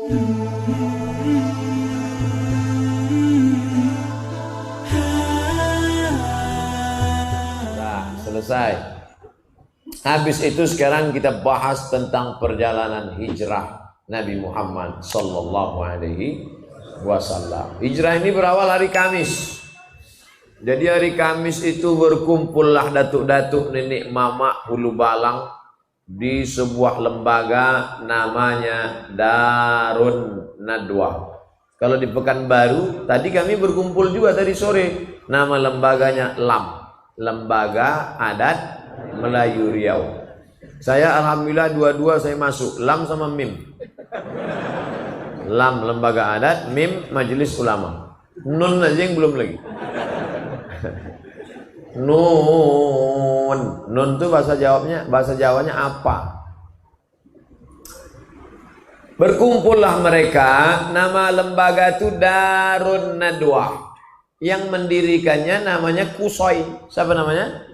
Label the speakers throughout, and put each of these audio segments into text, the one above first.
Speaker 1: Nah, selesai. Habis itu sekarang kita bahas tentang perjalanan hijrah Nabi Muhammad sallallahu alaihi wasallam. Hijrah ini berawal hari Kamis. Jadi hari Kamis itu berkumpullah datuk-datuk nenek mama Hulu Balang di sebuah lembaga namanya Darun Nadwa. Kalau di Pekanbaru, tadi kami berkumpul juga tadi sore. Nama lembaganya LAM, Lembaga Adat Melayu Riau. Saya alhamdulillah dua-dua saya masuk, LAM sama MIM. LAM Lembaga Adat, MIM Majelis Ulama. Nun aja yang belum lagi. Nun itu bahasa Jawanya apa? Berkumpullah mereka, nama lembaga itu Darun Nadwa. Yang mendirikannya namanya Kusoi. Siapa namanya?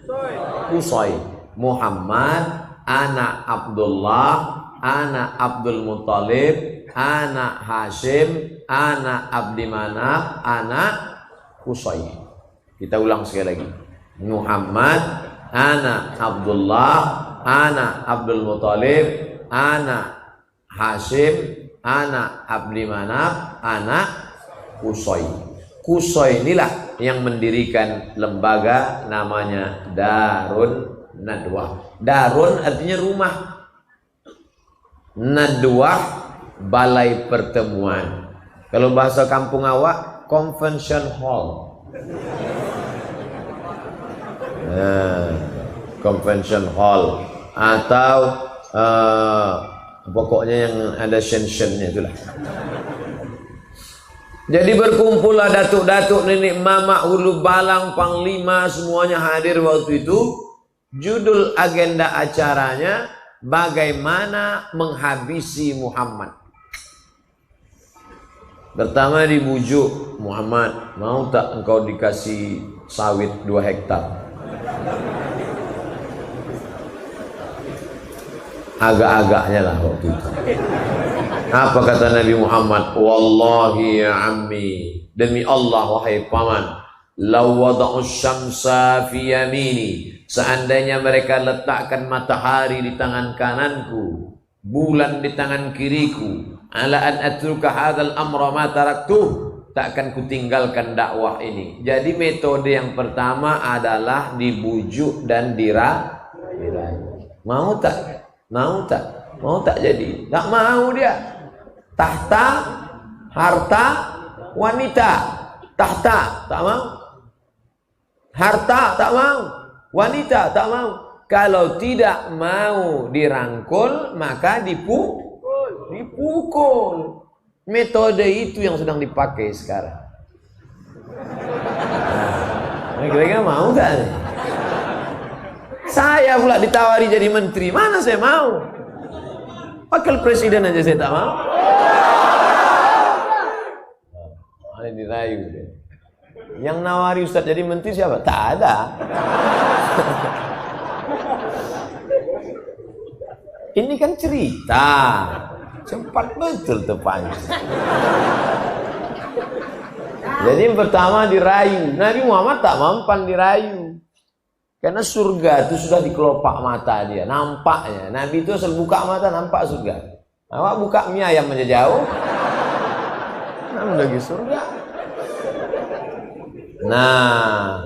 Speaker 1: Kusoi. Muhammad, anak Abdullah, anak Abdul Muttalib, anak Hashim, anak Abdi Manaf, anak Kusoi. Kita ulang sekali lagi. Muhammad, anak Abdullah, anak Abdul Muttalib, anak Hashim, anak Abdi Manaf, anak Kusoi. Kusoi inilah yang mendirikan lembaga namanya Darun Nadwa. Darun artinya rumah, Nadwa balai pertemuan. Kalau bahasa kampung awak, convention hall. Convention hall atau pokoknya yang ada shen-shennya itulah. Jadi berkumpullah datuk-datuk nenek mama Hulu Balang panglima semuanya hadir waktu itu. Judul agenda acaranya bagaimana menghabisi Muhammad. Pertama dibujuk, Muhammad, mau tak engkau dikasih sawit 2 hektar? Agak-agaknya lah waktu itu. Apa kata Nabi Muhammad? Wallahi ya ammi, demi Allah wahai paman, law wada'u syamsa fi yamini, seandainya mereka letakkan matahari di tangan kananku, bulan di tangan kiriku, ala an atruka hadzal amra ma taraktuh, tak akan kutinggalkan dakwah ini. Jadi metode yang pertama adalah dibujuk dan dirayu. Mau tak? Mau tak? Mau tak jadi? Tak mau dia. Tahta, harta, wanita. Tahta, tak mau. Harta, tak mau. Wanita, tak mau. Kalau tidak mau dirangkul, maka dipukul. Metode itu yang sedang dipakai sekarang. Nah, kira-kira mau tak? Saya pula ditawari jadi menteri, mana saya mau? Wakil presiden aja saya tak mau. Ada dirayu. Yang nawari Ustadz jadi menteri siapa? Tak ada. Ini kan cerita. Cepat betul terpancing. Jadi yang pertama dirayu. Nabi Muhammad tak mampan dirayu. Karena surga itu sudah di kelopak mata dia, nampaknya. Nabi itu asal buka mata nampak surga. Awak buka mie ayam aja jauh, namun lagi surga. Nah,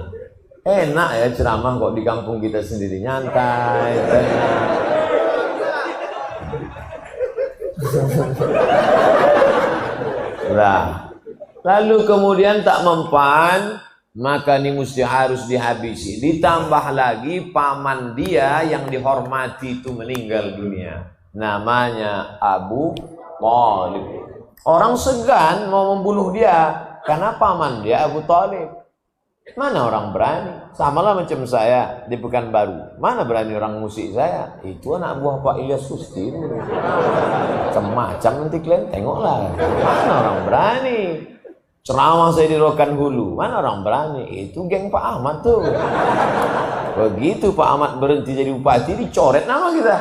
Speaker 1: enak ya ceramah kok di kampung kita sendiri, nyantai. Nah, lalu kemudian tak mempan. Maka ini mesti harus dihabisi. Ditambah lagi paman dia yang dihormati itu meninggal dunia. Namanya Abu Thalib. Orang segan mau membunuh dia karena paman dia Abu Thalib. Mana orang berani? Samalah macam saya di Pekanbaru. Mana berani orang musik saya? Itu anak buah Pak Ilyas Kusti. Macam-macam nanti kalian tengoklah. Mana orang berani? Ceramah saya di Rokan Hulu, mana orang berani? Itu geng Pak Ahmad tuh. Begitu Pak Ahmad berhenti jadi bupati, dicoret nama kita.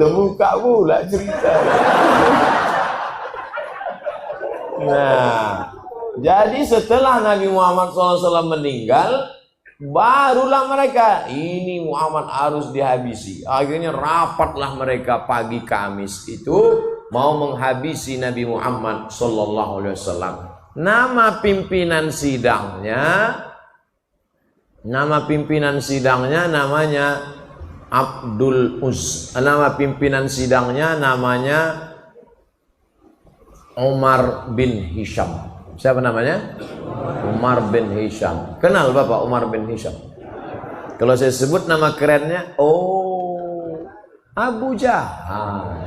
Speaker 1: terbuka pula cerita. Nah, jadi setelah Nabi Muhammad SAW meninggal, barulah mereka, ini Muhammad harus dihabisi. Akhirnya rapatlah mereka pagi Kamis itu mau menghabisi Nabi Muhammad SAW. Nama pimpinan sidangnya namanya Abdul Uz. Nama pimpinan sidangnya namanya Umar bin Hisham. Siapa namanya? Umar bin Hisham. Kenal Bapak Umar bin Hisham? Kalau saya sebut nama kerennya, oh, Abu Jahal.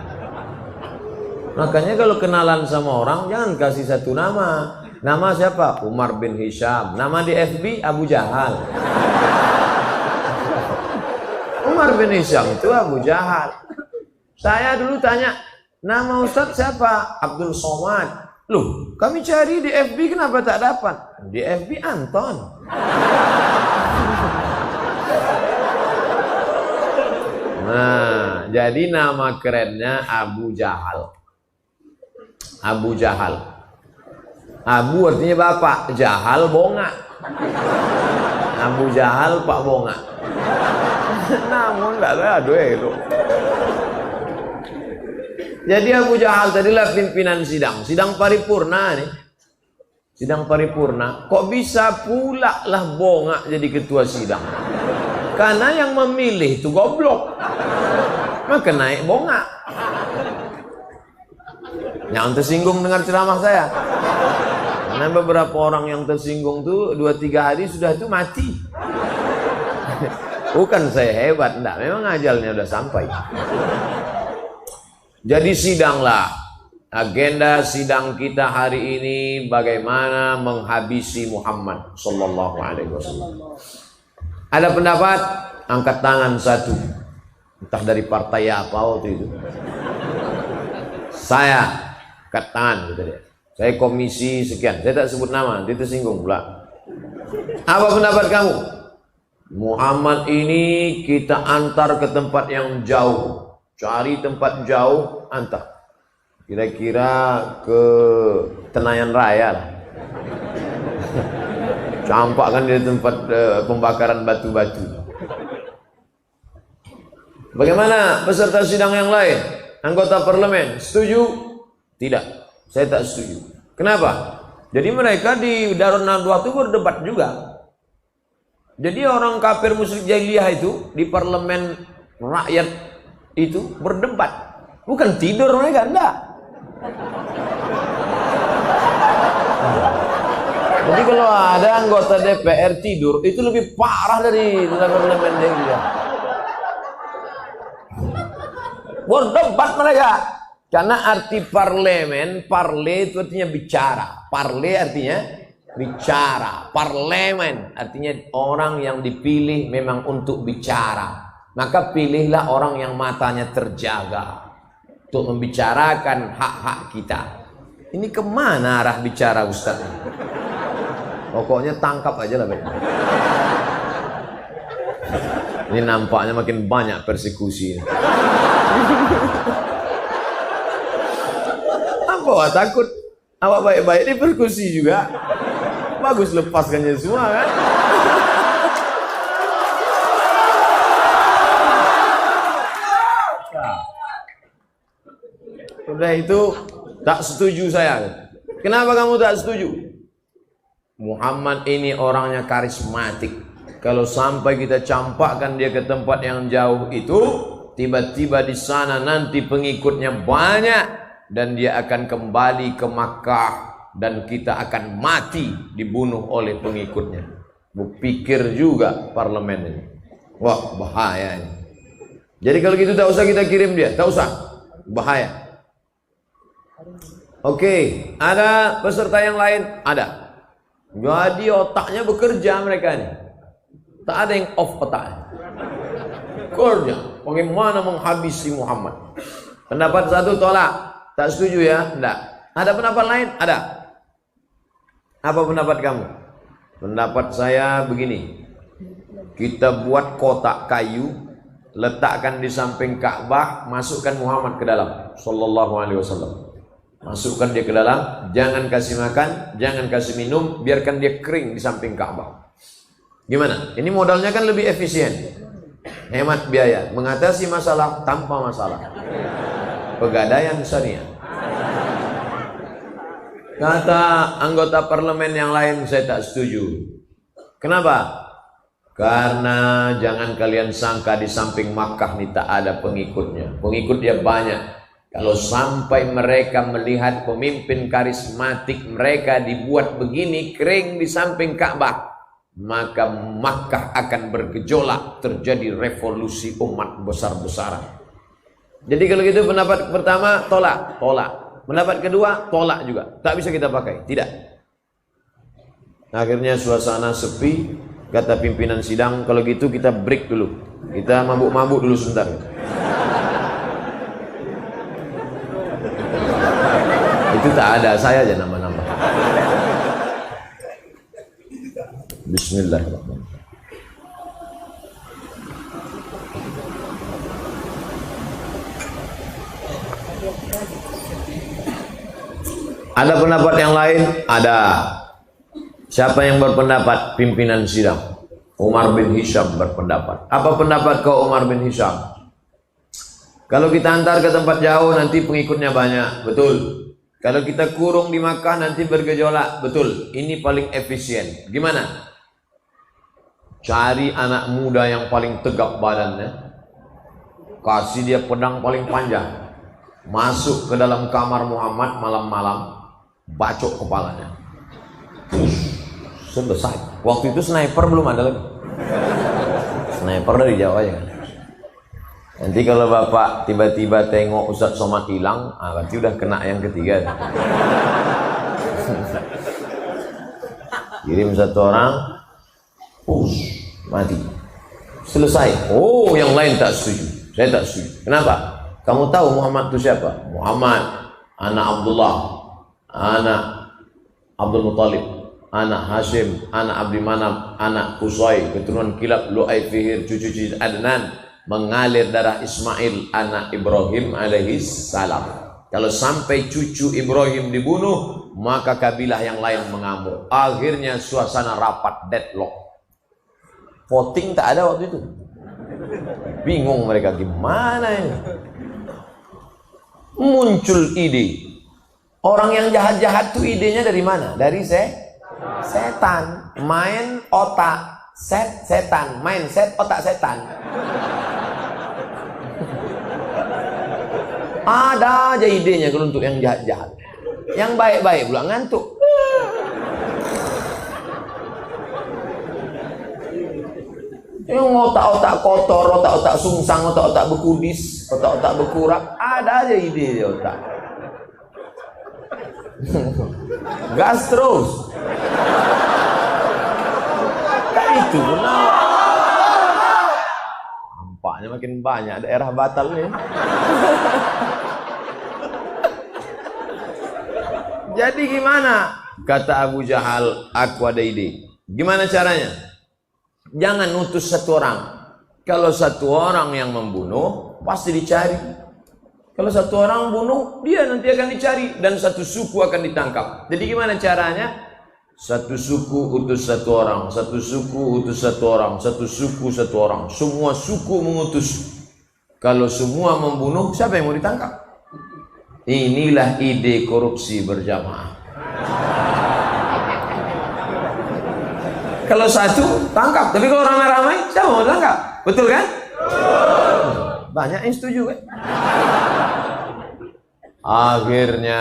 Speaker 1: Makanya kalau kenalan sama orang jangan kasih satu nama. Nama siapa? Umar bin Hisham. Nama di FB Abu Jahal. Umar bin Hisham itu Abu Jahal. Saya dulu tanya, nama Ustadz siapa? Abdul Somad. Loh, kami cari di FB kenapa tak dapat? Di FB Anton. Nah, jadi nama kerennya Abu Jahal. Abu Jahal. Abu artinya bapak, Jahal bonga. Abu Jahal Pak bonga. Namun enggak ada itu. Jadi Abu Jahal tadilah pimpinan sidang paripurna nih. Sidang paripurna. Kok bisa pula lah bonga jadi ketua sidang? Karena yang memilih itu goblok. Maka naik bonga. Yang tersinggung dengar ceramah saya. Karena beberapa orang yang tersinggung tuh 2-3 hari sudah itu mati. Bukan saya hebat, enggak. Memang ajalnya udah sampai. Jadi sidanglah. Agenda sidang kita hari ini bagaimana menghabisi Muhammad sallallahu alaihi wasallam. Ada pendapat angkat tangan satu. Entah dari partai apa waktu itu. Saya angkat tangan gitu dia. Saya komisi sekian. Saya tak sebut nama, dia tersinggung pula. Apa pendapat kamu? Muhammad ini kita antar ke tempat yang jauh. Cari tempat jauh, antar. Kira-kira ke Tenayan Raya lah. Campakkan di tempat pembakaran batu-batu. Bagaimana peserta sidang yang lain? Anggota parlemen, setuju? Tidak, saya tak setuju. Kenapa? Jadi mereka di Darun Nadwa itu berdebat juga. Jadi orang kafir musyrik jahiliyah itu di parlemen rakyat itu berdebat. Bukan tidur mereka, enggak. Jadi kalau ada anggota DPR tidur, itu lebih parah dari parlemen jahiliyah. Berdebat mereka. Karena arti parlemen, parle itu artinya bicara. Parle artinya bicara. Parlemen artinya orang yang dipilih memang untuk bicara. Maka pilihlah orang yang matanya terjaga untuk membicarakan hak-hak kita. Ini kemana arah bicara Ustaz? Pokoknya tangkap aja lah. Ini nampaknya makin banyak persekusi. Apa takut? Awak baik-baik dipersekusi juga. Bagus lepaskannya semua kan? Udah itu tak setuju saya. Kenapa kamu tak setuju? Muhammad ini orangnya karismatik. Kalau sampai kita campakkan dia ke tempat yang jauh itu, tiba-tiba di sana nanti pengikutnya banyak dan dia akan kembali ke Makkah dan kita akan mati dibunuh oleh pengikutnya. Berpikir juga parlemen ini. Wah, bahaya ini. Jadi kalau gitu tak usah kita kirim dia, tak usah. Bahaya. Oke, ada peserta yang lain? Ada. Jadi otaknya bekerja mereka ini. Tak ada yang off otaknya. Kerja. Bagaimana menghabisi Muhammad? Pendapat satu tolak. Tak setuju ya? Tidak. Ada pendapat lain? Ada. Apa pendapat kamu? Pendapat saya begini. Kita buat kotak kayu. letakkan di samping Ka'bah, masukkan Muhammad ke dalam sallallahu alaihi wasallam. Masukkan dia ke dalam, jangan kasih makan, jangan kasih minum, biarkan dia kering di samping Ka'bah. Gimana? Ini modalnya kan lebih efisien, hemat biaya, mengatasi masalah tanpa masalah. Pegadaian syariah. Kata anggota parlemen yang lain, saya tak setuju. Kenapa? Karena jangan kalian sangka di samping Makkah ini tak ada pengikutnya. Pengikutnya banyak. Kalau sampai mereka melihat pemimpin karismatik mereka dibuat begini kering di samping Ka'bah, maka Makkah akan bergejolak, terjadi revolusi umat besar-besaran. Jadi kalau gitu pendapat pertama tolak, tolak. Pendapat kedua tolak juga. Tak bisa kita pakai, tidak. Akhirnya suasana sepi. Kata pimpinan sidang, kalau gitu kita break dulu. Kita mabuk-mabuk dulu sebentar. Itu tak ada, saya aja nambah-nambah. Bismillahirrahmanirrahim. Ada pendapat yang lain? Ada. Siapa yang berpendapat? Pimpinan sidang Umar bin Hisham berpendapat. Apa pendapat kau Umar bin Hisham? Kalau kita antar ke tempat jauh nanti pengikutnya banyak. Betul. Kalau kita kurung di Makkah nanti bergejolak. Betul. Ini paling efisien. Gimana? Cari anak muda yang paling tegap badannya, kasih dia pedang paling panjang, masuk ke dalam kamar Muhammad malam-malam, bacok kepalanya. Selesai. Waktu itu sniper belum ada lagi. Sniper dari Jawa ya kan. Nanti kalau bapak tiba-tiba tengok Ustadz Somad hilang, berarti udah kena yang ketiga. Kirim satu orang, mati. Selesai. Oh, yang lain tak setuju. Saya tak setuju. Kenapa? Kamu tahu Muhammad itu siapa? Muhammad, anak Abdullah, anak Abdul Muttalib, anak Hashim, anak Abdi Manaf, anak Qusay, keturunan Kilab, Lu'ay, Fihir, cucu Adnan, mengalir darah Ismail, anak Ibrahim alaihi salam. Kalau sampai cucu Ibrahim dibunuh, maka kabilah yang lain mengamuk. Akhirnya suasana rapat, deadlock. Voting tak ada waktu itu. Bingung mereka gimana ini. Muncul ide. Orang yang jahat-jahat tuh idenya dari mana? Dari setan. Main otak setan. Main otak setan. Ada aja idenya kalau untuk yang jahat-jahat. Yang baik-baik pula ngantuk. Yang otak-otak kotor, otak-otak sungsang, otak-otak bekudis, otak-otak bekurak, ada aja ide di otak. Gas terus. Tak itu benar. Nampaknya makin banyak daerah batal nih. Jadi gimana? Kata Abu Jahal, aku ada ide. Gimana caranya? Jangan utus satu orang. Kalau satu orang yang membunuh, pasti dicari. Kalau satu orang bunuh, dia nanti akan dicari. Dan satu suku akan ditangkap. Jadi gimana caranya? Satu suku utus satu orang. Satu suku utus satu orang. Satu suku satu orang. Semua suku mengutus. Kalau semua membunuh, siapa yang mau ditangkap? Inilah ide korupsi berjamaah. Kalau satu tangkap, tapi kalau ramai-ramai siapa mau tangkap? Betul kan? Banyak yang setuju kan? Akhirnya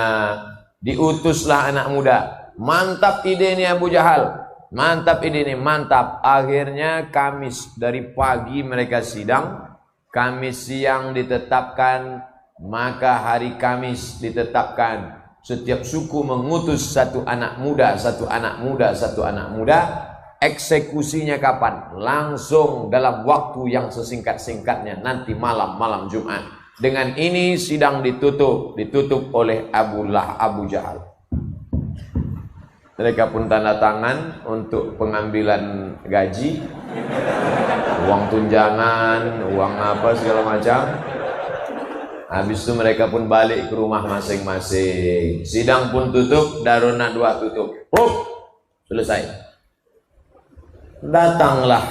Speaker 1: diutuslah anak muda. Mantap ide ini Abu Jahal. Mantap ide ini, mantap. Akhirnya Kamis dari pagi mereka sidang, Kamis siang ditetapkan, maka hari Kamis ditetapkan. Setiap suku mengutus satu anak muda, satu anak muda, satu anak muda. Eksekusinya kapan? Langsung dalam waktu yang sesingkat-singkatnya, nanti malam Jumat. Dengan ini sidang ditutup oleh Abu Jahal. Mereka pun tanda tangan untuk pengambilan gaji. uang tunjangan, uang apa segala macam. Habis itu mereka pun balik ke rumah masing-masing. Sidang pun tutup, Darunat 2 tutup. Selesai. Datanglah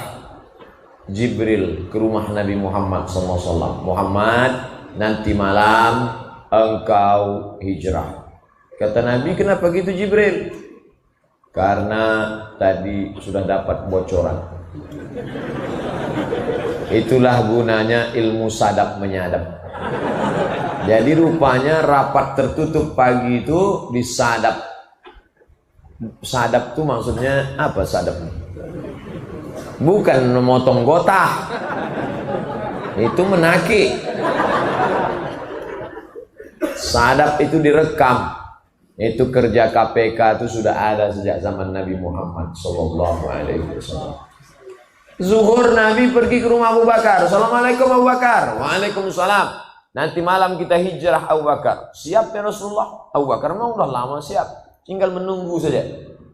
Speaker 1: Jibril ke rumah Nabi Muhammad SAW. Muhammad, nanti malam engkau hijrah. Kata Nabi, kenapa gitu Jibril? Karena tadi sudah dapat bocoran. Itulah gunanya ilmu sadap menyadap. Jadi rupanya rapat tertutup pagi itu disadap. Sadap itu maksudnya apa sadap? Bukan memotong gotah. Itu menaki. Sadap itu direkam. Itu kerja KPK itu sudah ada sejak zaman Nabi Muhammad SAW. Zuhur Nabi pergi ke rumah Abu Bakar. Assalamualaikum Abu Bakar. Waalaikumsalam. Nanti malam kita hijrah Abu Bakar. Siap ya Rasulullah? Abu Bakar memang udah lama siap. Tinggal menunggu saja.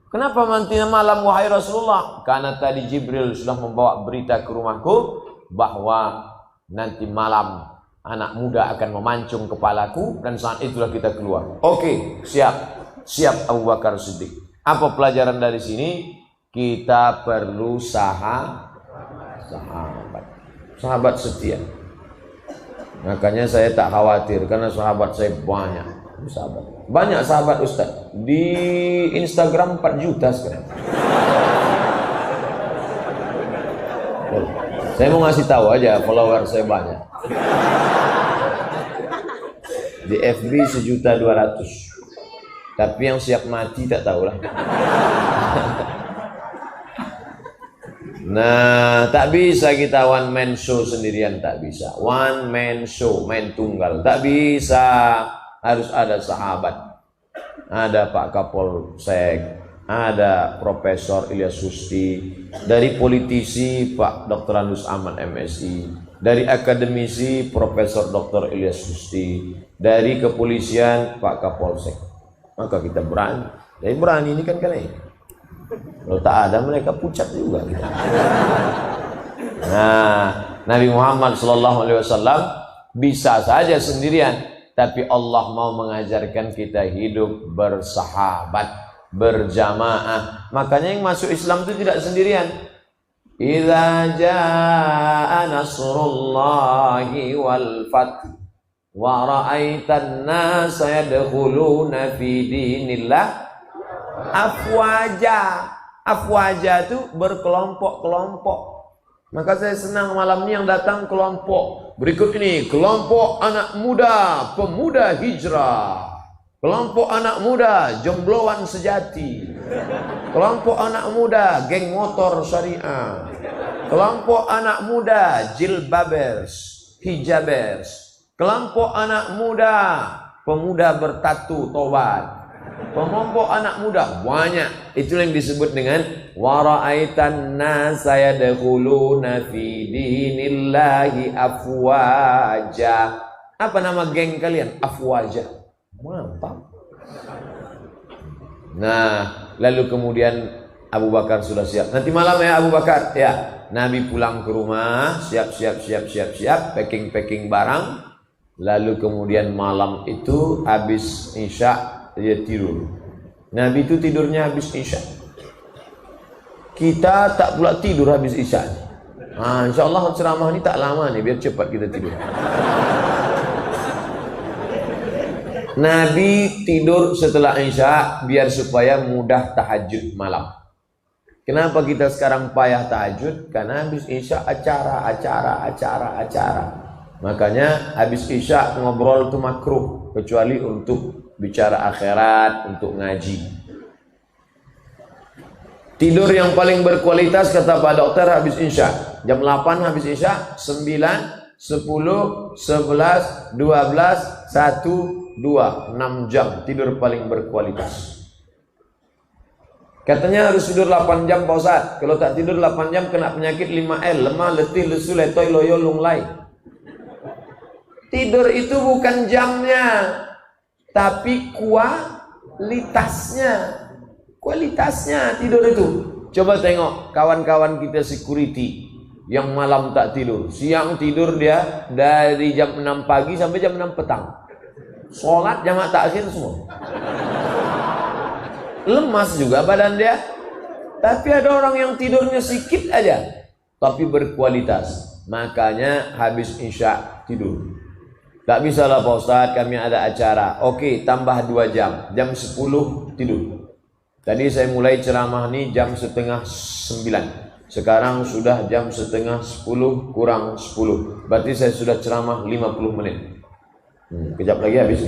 Speaker 1: Kenapa nanti malam wahai Rasulullah? Karena tadi Jibril sudah membawa berita ke rumahku bahwa nanti malam anak muda akan memancung kepalaku dan saat itulah kita keluar. Oke, siap. Siap Abu Bakar Siddiq. Apa pelajaran dari sini? Kita perlu sahabat setia. Makanya saya tak khawatir karena sahabat saya banyak. Banyak sahabat Ustaz. Di Instagram 4 juta sekarang. Saya mau ngasih tahu aja follower saya banyak. Di FB 1.200.000. Tapi yang siap mati tak tahulah. Nah, tak bisa kita one man show sendirian, tak bisa. One man show, main tunggal, tak bisa. Harus ada sahabat. Ada Pak Kapolsek, ada Profesor Ilyas Susti, dari politisi Pak Dr. Andus Ahmad MSI, dari akademisi Profesor Dr. Ilyas Susti, dari kepolisian Pak Kapolsek. Maka kita berani. Jadi berani ini kan kalian. Kalau tak ada mereka pucat juga kita. Nah, Nabi Muhammad SAW bisa saja sendirian, tapi Allah mau mengajarkan kita hidup bersahabat, berjamaah. Makanya yang masuk Islam itu tidak sendirian. Idza jaa nasrullahi wal fath wa ra'aitan nasa yadkhuluna fi dinillah afwaja. Afwaja itu berkelompok-kelompok. Maka saya senang malam ini yang datang kelompok. Berikut ini kelompok anak muda, pemuda hijrah. Kelompok anak muda, jombloan sejati. Kelompok anak muda, geng motor syariah. Kelompok anak muda, jilbabers, hijabers. Kelompok anak muda, pemuda bertatu tobat. Kelompok anak muda banyak. Itu yang disebut dengan wara'aitan nasa yadkhuluna fi dinillahi afwaja. Apa nama geng kalian? Afwaja. Mantap. Nah, lalu kemudian Abu Bakar sudah siap. Nanti malam ya Abu Bakar. Ya, Nabi pulang ke rumah, siap, packing barang. Lalu kemudian malam itu habis Isya dia tidur. Nabi itu tidurnya habis Isya. Kita tak pula tidur habis Isya. InsyaAllah ceramah ini tak lama nih, biar cepat kita tidur. Nabi tidur setelah Isya biar supaya mudah tahajud malam. Kenapa kita sekarang payah tahajud? Karena habis Isya acara. Makanya habis Isya ngobrol itu makruh, kecuali untuk bicara akhirat, untuk ngaji. Tidur yang paling berkualitas kata Pak Dokter habis Isya. Jam 8 habis Isya, 9, 10, 11, 12, 1, 2, 6 jam tidur paling berkualitas. Katanya harus tidur 8 jam Pak Ustaz. Kalau tak tidur 8 jam kena penyakit 5L, lemah, letih, lesu, letoy, loyo, lunglai. Tidur itu bukan jamnya, tapi kualitasnya tidur itu. Coba tengok kawan-kawan kita security yang malam tak tidur. Siang tidur dia dari jam 6 pagi sampai jam 6 petang. Sholat jamaah takhir semua. Lemas juga badan dia. Tapi ada orang yang tidurnya sedikit aja, tapi berkualitas. Makanya habis isya tidur. Tak bisa lah Pak Ustadz, kami ada acara. Oke, tambah 2 jam. Jam 10 tidur. Tadi saya mulai ceramah nih jam setengah 9. Sekarang sudah jam setengah 10 kurang 10. Berarti saya sudah ceramah 50 menit. Kejap lagi habis.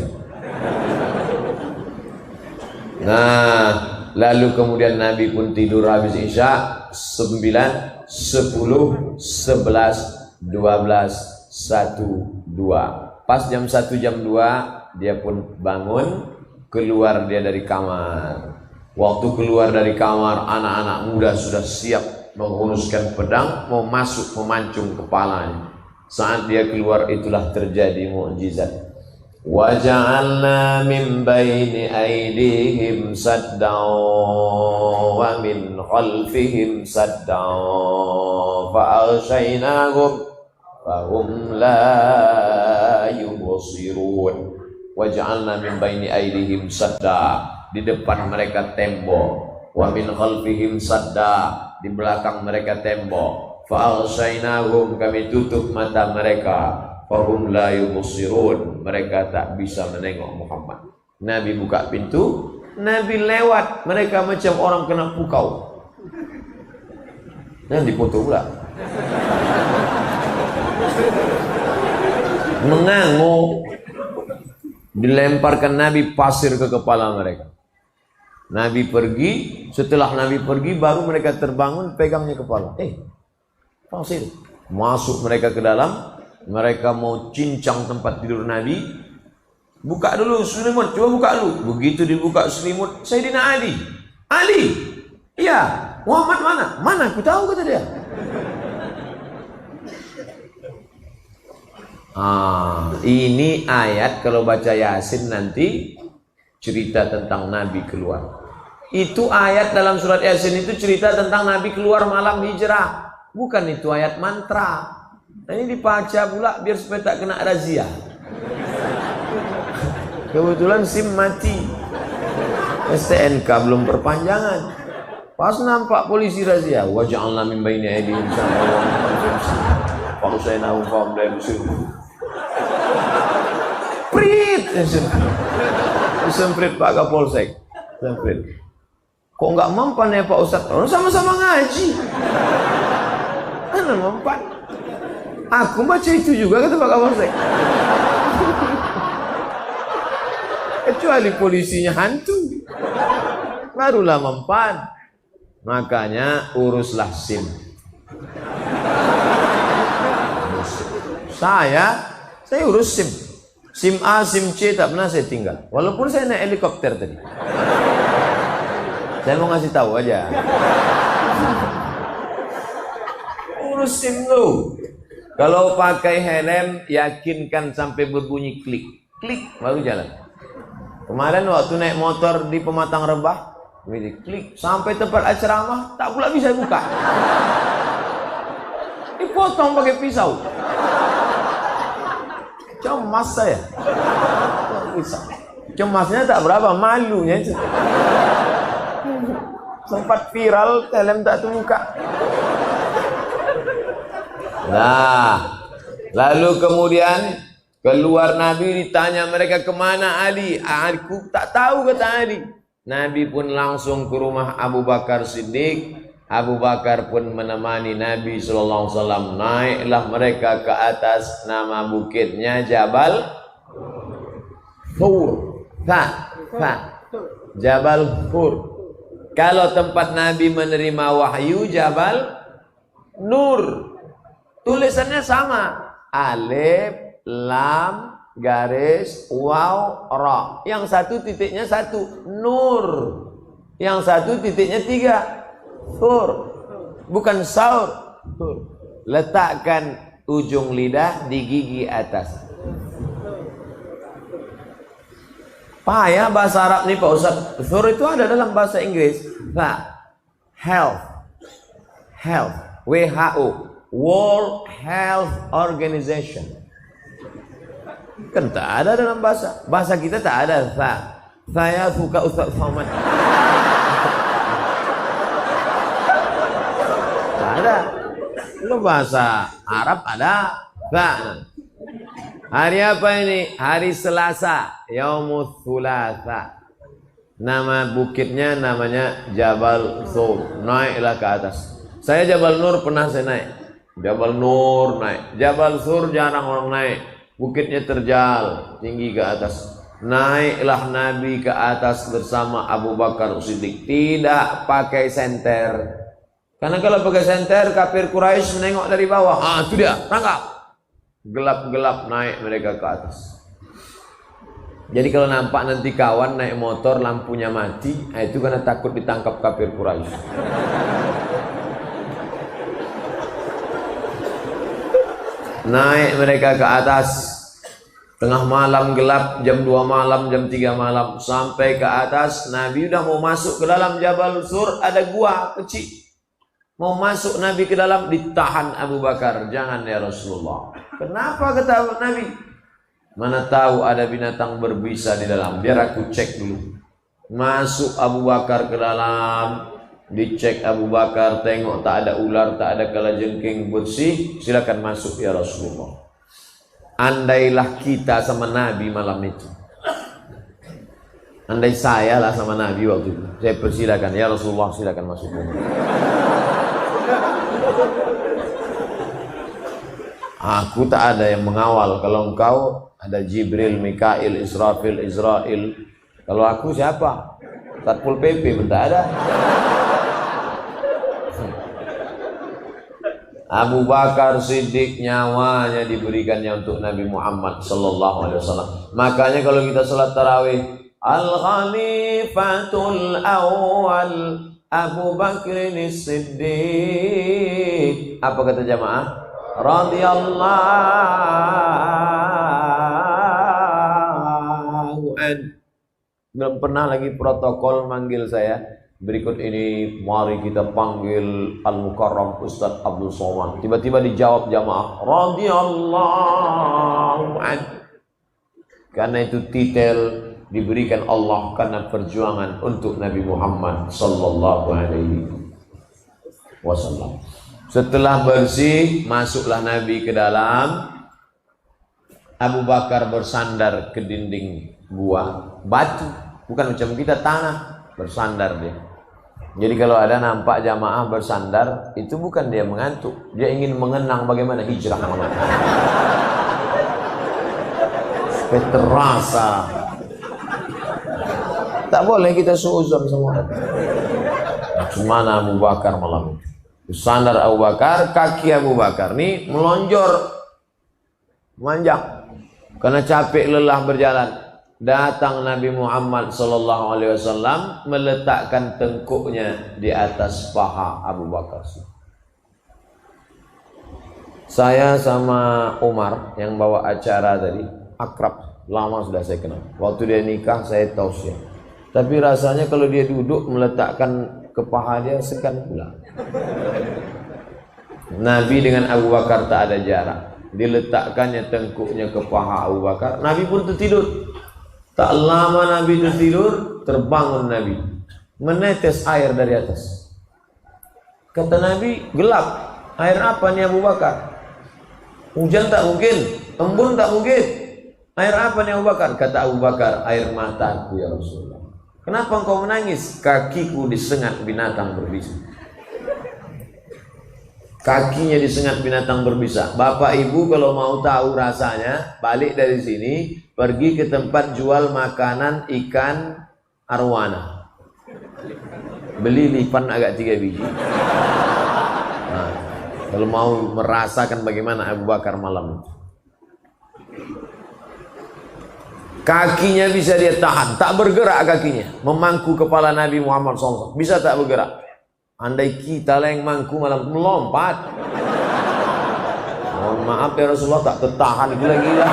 Speaker 1: Nah, lalu kemudian Nabi pun tidur habis isya 9, 10, 11, 12, 1, 2. Pas jam 1 jam 2 dia pun bangun, keluar dia dari kamar. Waktu keluar dari kamar, anak-anak muda sudah siap menghunuskan pedang, mau masuk memancung kepalanya. Saat dia keluar itulah terjadi mukjizat. Wa ja'alna min baini aydihim saddan wa min khalfihim saddan fa aghshaynahum fahum la yubsirun. Wa ja'alna min baini aydihim sadda, di depan mereka tembok, wa min khalfihim sadda, di belakang mereka tembok, fa aghshaynahum, kami tutup mata mereka, fahum la yubsirun, mereka tak bisa menengok Muhammad. Nabi buka pintu, Nabi lewat, mereka macam orang kena pukau. Dan dipoto pula. Mengangguk. Dilemparkan Nabi pasir ke kepala mereka. Nabi pergi, setelah Nabi pergi baru mereka terbangun pegangnya kepala. Pasir. Masuk mereka ke dalam, mereka mau cincang tempat tidur Nabi. Buka dulu selimut, coba buka dulu. Begitu dibuka selimut, Sayyidina Ali. Ali, iya, Muhammad mana? Mana? Aku tahu kata dia. Ini ayat kalau baca Yasin nanti cerita tentang Nabi keluar. Itu ayat dalam surat Yasin itu cerita tentang Nabi keluar malam hijrah. Bukan itu ayat mantra. Nah, ini dibaca pula biar supaya tak kena razia. Kebetulan SIM mati, STNK belum perpanjangan. Pas nampak polisi razia, wa ja'alna min baini aydihim saddan wa aghshaynahum fahum la yubsirun. Prit, semprit Pak Kapolsek, semprit. Kok nggak mempan ya Pak Ustadz? Orang sama-sama ngaji. Mana mempan? Aku baca itu juga kata Pak Kapolsek. Kecuali polisinya hantu, barulah mempan. Makanya uruslah SIM. Saya urus SIM. SIM A, SIM C tak pernah saya tinggal. Walaupun saya naik helikopter tadi. Saya mau ngasih tahu aja. Urus SIM lu. Kalau pakai helm, yakinkan sampai berbunyi klik. Klik, baru jalan. Kemarin waktu naik motor di Pematang Rebah, klik. Sampai tempat ceramah, tak pula bisa buka. Dipotong pakai pisau. Cemas saya. Cemasnya tak berapa, malunya. Sempat viral, helm tak terbuka. Nah, lalu kemudian keluar Nabi, ditanya mereka kemana Ali? Aku tak tahu kata Ali. Nabi pun langsung ke rumah Abu Bakar Siddiq. Abu Bakar pun menemani Nabi SAW. Naiklah mereka ke atas, nama bukitnya Jabal Thur. Jabal Thur. Kalau tempat Nabi menerima wahyu, Jabal Nur. Tulisannya sama, alif, lam, garis, waw, ra. Yang satu titiknya 1, nur. Yang satu titiknya 3, Thur. Bukan saur, Thur. Letakkan ujung lidah di gigi atas. Payah bahasa Arab nih Pak Ustaz. Thur itu ada dalam bahasa Inggris. Nah, health, WHO. World Health Organization. Kan tak ada dalam bahasa kita tak ada saya suka Ustaz Somad. Tak ada. Lu bahasa Arab ada hari apa ini? Hari Selasa, Yaumul Thulatha. Nama bukitnya namanya Jabal Zur. Naiklah ke atas. Saya Jabal Nur pernah saya naik. Jabal Nur naik. Jabal Zur jarang orang naik. Bukitnya terjal, tinggi ke atas. Naiklah Nabi ke atas bersama Abu Bakar Siddiq. Tidak pakai senter. Karena kalau pakai senter, kafir Quraisy menengok dari bawah. Itu dia, tangkap. Gelap-gelap naik mereka ke atas. Jadi kalau nampak nanti kawan naik motor lampunya mati, itu karena takut ditangkap kafir Quraisy. Naik mereka ke atas. Tengah malam gelap, jam 2 malam, jam 3 malam. Sampai ke atas, Nabi udah mau masuk ke dalam Jabal Sur, ada gua kecil. Mau masuk Nabi ke dalam, ditahan Abu Bakar. Jangan ya Rasulullah. Kenapa kata Nabi? Mana tahu ada binatang berbisa di dalam. Biar aku cek dulu. Masuk Abu Bakar ke dalam. Dicek Abu Bakar, tengok tak ada ular, tak ada kalajengking, bersih. Silakan masuk ya Rasulullah. Andailah kita sama Nabi malam itu. Andai saya lah sama Nabi waktu itu. Saya persilakan ya Rasulullah, silakan masuk. Aku tak ada yang mengawal. Kalau engkau ada Jibril, Mikail, Israfil, Israel. Kalau aku siapa? Satpol PP pun tak ada. Abu Bakar Siddiq nyawanya diberikannya untuk Nabi Muhammad sallallahu alaihi wasallam. Makanya kalau kita salat tarawih, Al-Khalifatul Awwal Abu Bakr Siddiq. Apa kata jamaah? Radhiyallahu an. Belum pernah lagi protokol manggil saya. Berikut ini mari kita panggil Al-Mukarram Ustaz Abdul Somad. Tiba-tiba dijawab jamaah radhiyallahu an. Karena itu titel diberikan Allah karena perjuangan untuk Nabi Muhammad sallallahu alaihi wasallam. Setelah bersih, masuklah Nabi ke dalam. Abu Bakar bersandar ke dinding gua, batu, bukan macam kita tanah, bersandar dia. Jadi kalau ada nampak jamaah bersandar, itu bukan dia mengantuk, dia ingin mengenang bagaimana hijrah Muhammad. Terasa. Tak boleh kita suuzon semua. Cumana Abu Bakar malam itu. Bersandar Abu Bakar, kaki Abu Bakar nih melonjor, manjang, karena capek lelah berjalan. Datang Nabi Muhammad sallallahu alaihi wasallam meletakkan tengkuknya di atas paha Abu Bakar. Saya sama Umar yang bawa acara tadi akrab, lama sudah saya kenal. Waktu dia nikah saya tausiah. Tapi rasanya kalau dia duduk meletakkan ke paha dia segan pula. Nabi dengan Abu Bakar tak ada jarak. Diletakkannya tengkuknya ke paha Abu Bakar. Nabi pun tertidur. Tak lama Nabi tertidur, terbangun Nabi, menetes air dari atas. Kata Nabi, gelap. Air apa nih Abu Bakar? Hujan tak mungkin, embun tak mungkin. Air apa nih Abu Bakar? Kata Abu Bakar, air mataku ya Rasulullah. Kenapa engkau menangis? Kakiku disengat binatang berbisa. Kakinya disengat binatang berbisa. Bapak ibu kalau mau tahu rasanya, balik dari sini, pergi ke tempat jual makanan ikan arwana. Beli lipan agak 3 biji. Nah, kalau mau merasakan bagaimana Abu Bakar malam itu. Kakinya bisa dia tahan, tak bergerak kakinya. Memangku kepala Nabi Muhammad SAW. Bisa tak bergerak? Andai kita lah yang mangku malam melompat. Mohon maaf ya Rasulullah, tak tertahan gila-gila.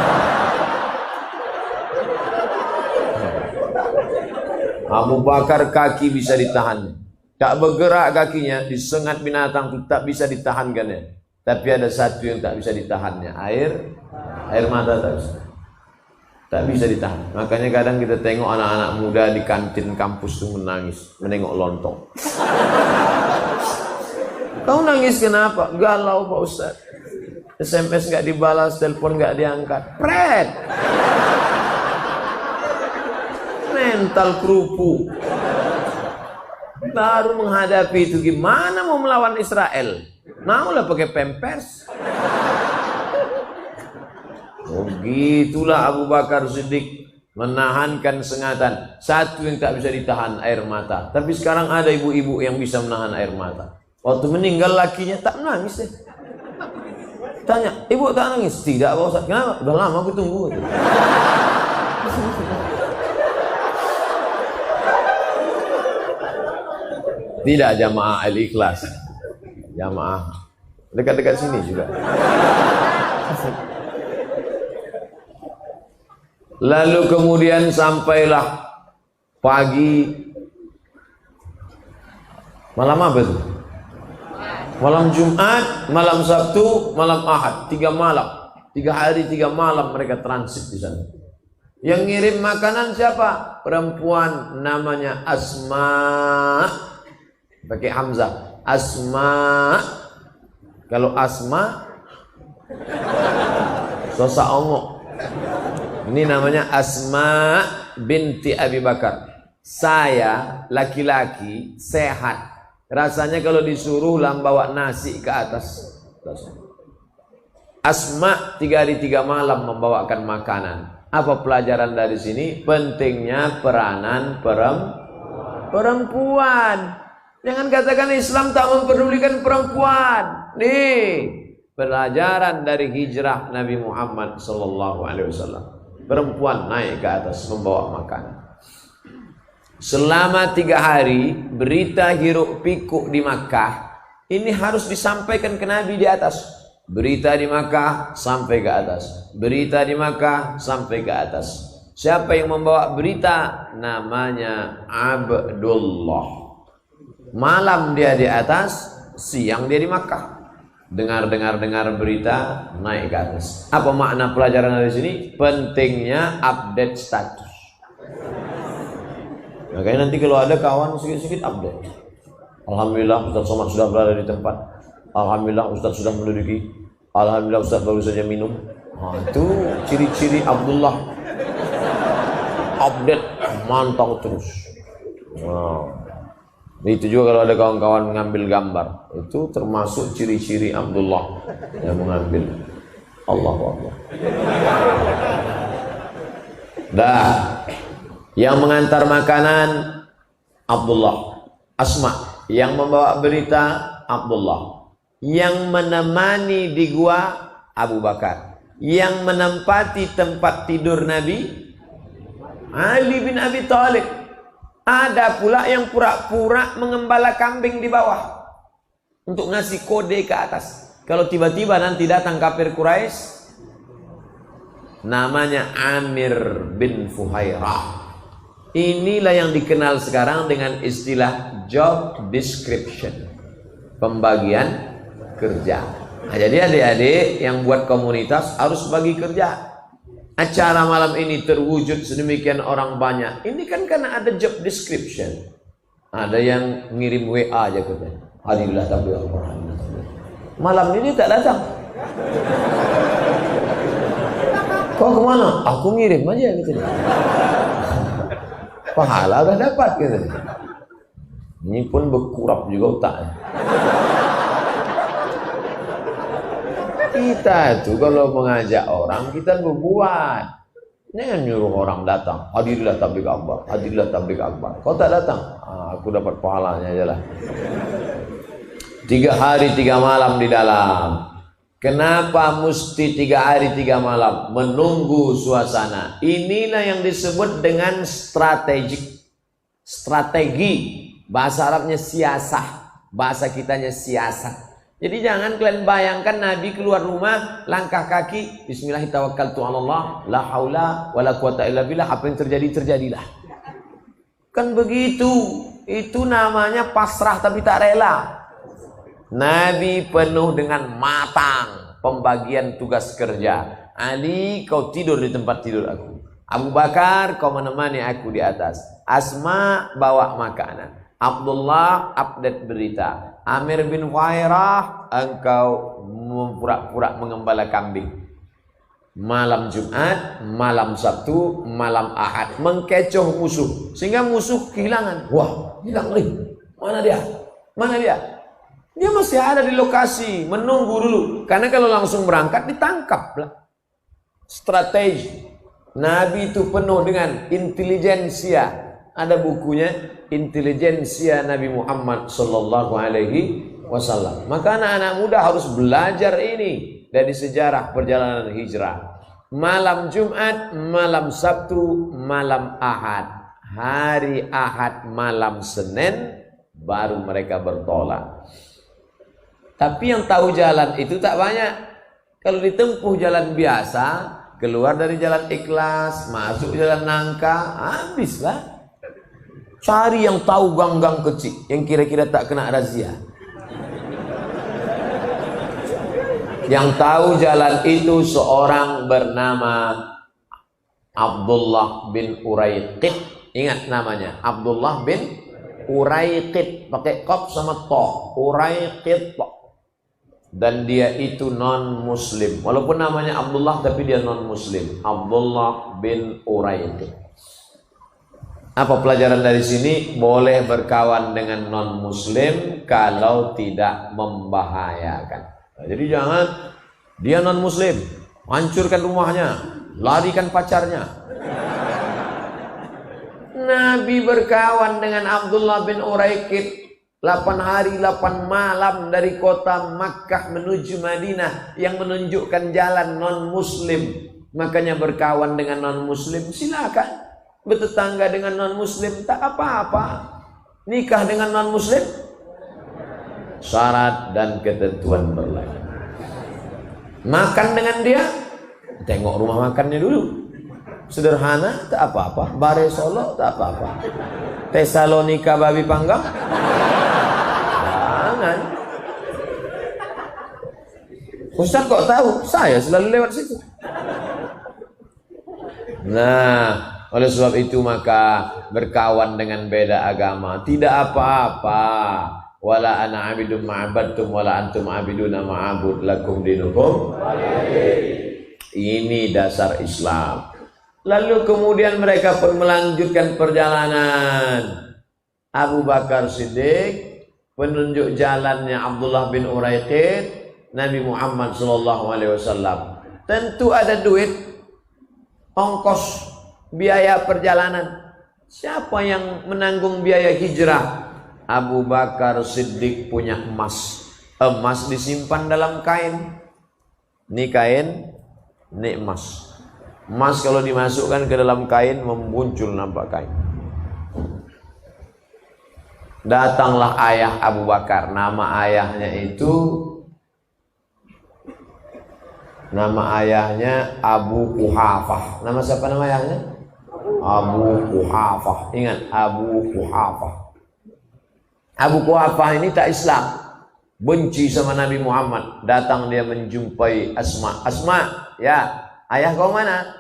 Speaker 1: Abu Bakar kaki bisa ditahan. Tak bergerak kakinya, disengat binatang itu tak bisa ditahankannya. Tapi ada satu yang tak bisa ditahannya, air mata tak bisa ditahan. Makanya kadang kita tengok anak-anak muda di kantin kampus tuh menangis, menengok lontong. Kau nangis kenapa? Galau Pak Ustaz. SMS nggak dibalas, telepon nggak diangkat. Pret. Mental kerupuk. Baru menghadapi itu gimana mau melawan Israel? Maulah pakai pampers. Oh gitulah Abu Bakar Siddiq menahankan sengatan. Satu yang tak bisa ditahan, air mata. Tapi sekarang ada ibu-ibu yang bisa menahan air mata. Waktu meninggal lakinya tak nangis deh. Tanya, ibu tak nangis? Tidak Pak Ustaz. Kenapa? Udah lama aku tunggu. Tidak jamaah Al-Ikhlas. Jamaah dekat-dekat sini juga. Lalu kemudian sampailah pagi. Malam apa itu? Malam Jumat, malam Sabtu, malam Ahad. 3 malam. 3 hari 3 malam mereka transit di sana. Yang ngirim makanan siapa? Perempuan namanya Asma. Pakai Hamzah. Asma. Kalau Asma Sosa Ongo. Ini namanya Asma binti Abi Bakar. Saya laki-laki sehat. Rasanya kalau disuruh bawa nasi ke atas. Asma 3 hari 3 malam membawakan makanan. Apa pelajaran dari sini? Pentingnya peranan perempuan. Jangan katakan Islam tak mempedulikan perempuan. Nih, pelajaran dari hijrah Nabi Muhammad SAW. Perempuan naik ke atas membawa makanan. Selama 3 hari berita hiruk pikuk di Makkah ini harus disampaikan ke Nabi di atas. Berita di Makkah sampai ke atas. Berita di Makkah sampai ke atas. Siapa yang membawa berita? Namanya Abdullah. Malam dia di atas, siang dia di Makkah. Dengar berita, naik ke atas. Apa makna pelajaran dari sini? Pentingnya update status. Makanya nanti kalau ada kawan sedikit-sedikit update. Alhamdulillah Ustaz Somad sudah berada di tempat. Alhamdulillah Ustaz sudah menduduki. Alhamdulillah Ustaz baru saja minum. Itu ciri-ciri Abdullah. Update, mantau terus. Itu juga kalau ada kawan-kawan mengambil gambar. Itu termasuk ciri-ciri Abdullah yang mengambil. Allahu Akbar. Dah. Yang mengantar makanan Abdullah. Asma yang membawa berita Abdullah. Yang menemani di gua Abu Bakar. Yang menempati tempat tidur Nabi Ali bin Abi Thalib. Ada pula yang pura-pura mengembala kambing di bawah untuk ngasih kode ke atas. Kalau tiba-tiba nanti datang kafir Quraisy, namanya Amir bin Fuhairah. Inilah yang dikenal sekarang dengan istilah job description, pembagian kerja. Nah, jadi adik-adik yang buat komunitas harus bagi kerja. Acara malam ini terwujud sedemikian orang banyak. Ini kan karena ada job description. Ada yang ngirim WA aja katanya. Alhamdulillah tabligh Al-Quran. Malam ini tak datang. Kau kemana? Aku ngirim aja gitu. Pahala udah dapat gitu. Ini pun berkurap juga otaknya. Kita itu kalau mengajak orang kita berbuat. Jangan nyuruh orang datang. Hadirlah tabligh akbar, hadirlah tabligh akbar. Kau tak datang, aku dapat pahalanya aja lah. 3 hari 3 malam di dalam. Kenapa mesti 3 hari 3 malam? Menunggu suasana. Inilah yang disebut dengan strategi. Bahasa Arabnya siasah. Bahasa kitanya siasat. Jadi jangan kalian bayangkan Nabi keluar rumah, langkah kaki, Bismillahirrahmanirrahim, la haula wala quwata illa billah, apa yang terjadi terjadilah. Kan begitu. Itu namanya pasrah tapi tak rela. Nabi penuh dengan matang pembagian tugas kerja. Ali, kau tidur di tempat tidur aku. Abu Bakar, kau menemani aku di atas. Asma, bawa makanan. Abdullah, update berita. Amir bin Khairah, engkau pura-pura mengembala kambing. Malam Jumat, malam Sabtu, malam Ahad, mengkecoh musuh sehingga musuh kehilangan. Wah, hilang nih. Mana dia? Mana dia? Dia masih ada di lokasi, menunggu dulu. Karena kalau langsung berangkat ditangkap lah. Strategi. Nabi itu penuh dengan intelijensia. Ada bukunya, Intelijensia Nabi Muhammad Sallallahu Alaihi Wasallam. Maka anak-anak muda harus belajar ini dari sejarah perjalanan hijrah. Malam Jumat, malam Sabtu, malam Ahad. Hari Ahad, malam Senin, baru mereka bertolak. Tapi yang tahu jalan itu tak banyak. Kalau ditempuh jalan biasa, keluar dari jalan ikhlas, masuk jalan nangka, habislah. Cari yang tahu gang-gang kecil, yang kira-kira tak kena razia. Yang tahu jalan itu seorang bernama Abdullah bin Uraiqid. Ingat namanya, Abdullah bin Uraiqid, pakai qaf sama ta. Uraiqid. Dan dia itu non muslim. Walaupun namanya Abdullah tapi dia non muslim. Abdullah bin Uraiqid. Apa pelajaran dari sini? Boleh berkawan dengan non muslim kalau tidak membahayakan. Nah, jadi jangan dia non muslim, hancurkan rumahnya, larikan pacarnya. Nabi berkawan dengan Abdullah bin Uraiqid 8 hari 8 malam dari kota Makkah menuju Madinah, yang menunjukkan jalan non muslim. Makanya berkawan dengan non muslim silakan, bertetangga dengan non muslim tak apa-apa. Nikah dengan non muslim syarat dan ketentuan berlaku. Makan dengan dia, tengok rumah makannya dulu. Sederhana tak apa-apa, Bare Solo tak apa-apa, Tesalonika babi panggang jangan. Ustaz kok tahu? Saya selalu lewat situ. Nah, oleh sebab itu maka berkawan dengan beda agama tidak apa-apa. Wala ana abidun ma'abadtum wala antum abiduna ma'abud lakum dinukum. Ini dasar Islam. Lalu kemudian mereka pun melanjutkan perjalanan. Abu Bakar Siddiq penunjuk jalannya Abdullah bin Uraiqid, Nabi Muhammad SAW. Tentu ada duit, ongkos, biaya perjalanan. Siapa yang menanggung biaya hijrah? Abu Bakar Siddiq punya emas. Emas disimpan dalam kain. Ini kain, ini emas. Emas kalau dimasukkan ke dalam kain memuncul nampak kain. Datanglah ayah Abu Bakar. Nama ayahnya Abu Quhafah. Nama siapa nama ayahnya? Abu Quhafah. Ingat, Abu Quhafah. Abu Quhafah ini tak Islam, benci sama Nabi Muhammad. Datang dia menjumpai Asma. Asma, ya, ayah kau mana?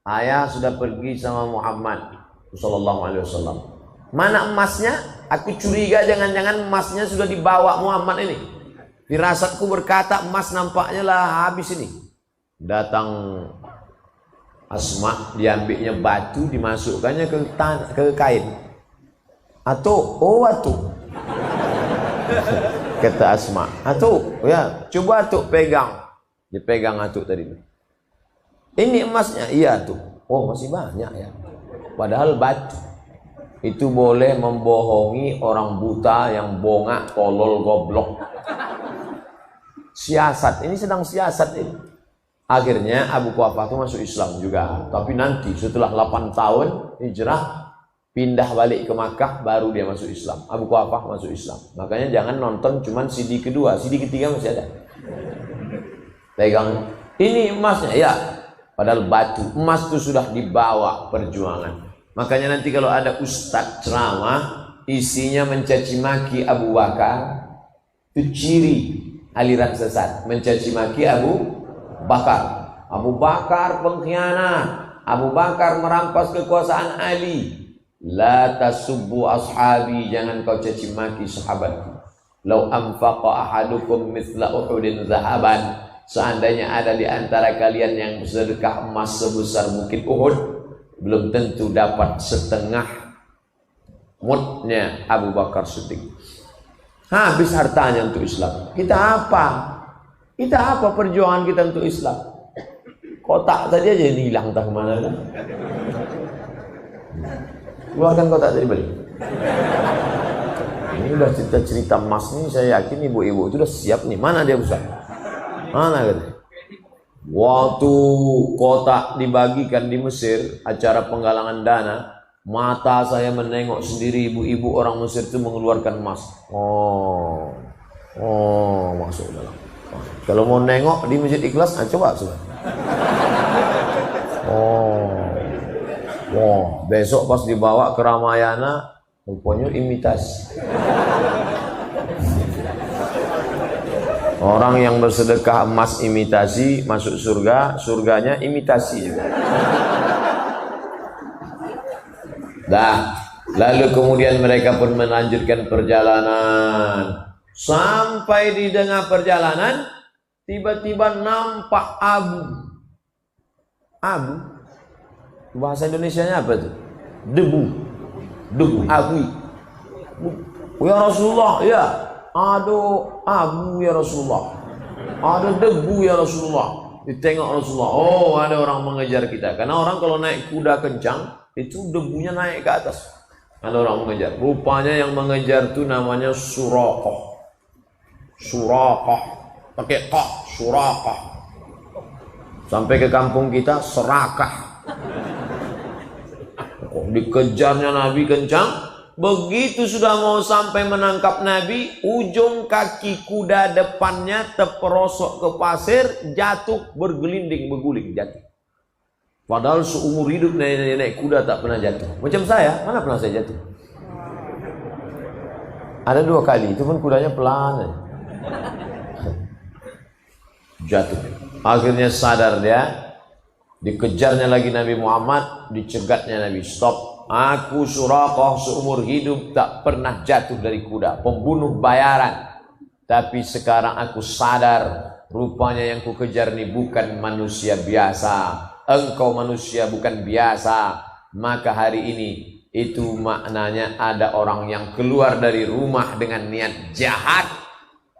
Speaker 1: Ayah sudah pergi sama Muhammad Sallallahu Alaihi Wasallam. Mana emasnya? Aku curiga jangan-jangan emasnya sudah dibawa Muhammad ini. Firasatku berkata emas nampaknya lah habis ini. Datang Asma, diambilnya batu, dimasukkannya ke kain. Atuh, kata Asma, atuh, ya, coba atuh pegang. Dipegang atuh tadi. Ini emasnya, iya tuh. Oh masih banyak ya. Padahal batu. Itu boleh membohongi orang buta yang bongak, tolol, goblok. Siasat, ini sedang siasat ini. Akhirnya Abu Quhafah itu masuk Islam juga. Tapi nanti setelah 8 tahun hijrah, pindah balik ke Makkah, baru dia masuk Islam. Abu Quhafah masuk Islam. Makanya jangan nonton cuman CD kedua, CD ketiga masih ada. Pegang, ini emasnya, ya. Padahal batu. Emas itu sudah dibawa perjuangan. Makanya nanti kalau ada ustadz ceramah, isinya mencaci maki Abu Bakar, Itu ciri aliran sesat, mencaci maki Abu Bakar. Abu Bakar pengkhianat, Abu Bakar merampas kekuasaan Ali. La tasubbu ashabi, jangan kau caci maki sahabatku. Lau anfaqa ahadukum mithla Uhudin zahaban, seandainya ada di antara kalian yang bersedekah emas sebesar bukit Uhud, belum tentu dapat setengah mudnya Abu Bakar Siddiq. Habis hartanya untuk Islam. Kita apa? Kita apa perjuangan kita untuk Islam? Kotak tadi aja ini hilang entah kemana kan? Keluarkan kotak tadi balik. Ini udah cerita-cerita emas nih, saya yakin ibu-ibu itu udah siap nih. Mana dia Ustaz? Mana katanya? Waktu kotak dibagikan di Mesir, acara penggalangan dana, mata saya menengok sendiri ibu-ibu orang Mesir itu mengeluarkan emas. Oh, masuk dalam. Kalau mau nengok di Masjid Ikhlas, coba. Besok pas dibawa ke Ramayana, rupanya imitasi. Orang yang bersedekah emas imitasi masuk surga, surganya imitasi juga. Lalu kemudian mereka pun melanjutkan perjalanan. Sampai di tengah perjalanan, tiba-tiba nampak abu. Bahasa Indonesianya apa tuh? Debu, abu. Ya Rasulullah, ya. Aduh, abu ya Rasulullah. Ada debu ya Rasulullah. Ditengok Rasulullah. Oh, ada orang mengejar kita. Karena orang kalau naik kuda kencang, itu debunya naik ke atas. Ada orang mengejar. Rupanya yang mengejar itu namanya Suraqah. Pakai qah, Suraqah. Sampai ke kampung kita serakah. Dikejarnya Nabi kencang. Begitu sudah mau sampai menangkap Nabi, ujung kaki kuda depannya terperosok ke pasir, jatuh bergelinding, berguling jatuh. Padahal seumur hidup nenek kuda tak pernah jatuh. Macam saya, mana pernah saya jatuh? Ada 2 kali, itu pun kudanya pelan. Jatuh. Akhirnya sadar dia. Dikejarnya lagi Nabi Muhammad, dicegatnya Nabi. Stop. Aku Suraqah seumur hidup tak pernah jatuh dari kuda, pembunuh bayaran. Tapi sekarang aku sadar, rupanya yang ku kejar ini bukan manusia biasa. Engkau manusia bukan biasa. Maka hari ini itu maknanya ada orang yang keluar dari rumah dengan niat jahat,